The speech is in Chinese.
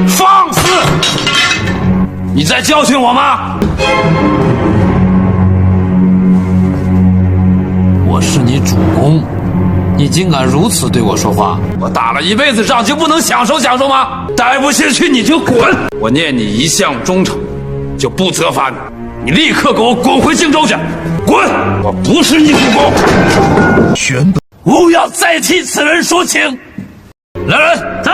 放肆！你在教训我吗？我是你主公，你竟敢如此对我说话！我打了一辈子仗就不能享受享受吗？待不下去你就滚！我念你一向忠诚，就不责罚你。你立刻给我滚回荆州去！滚！我不是你主公。玄德，勿要再替此人说情。来人，在！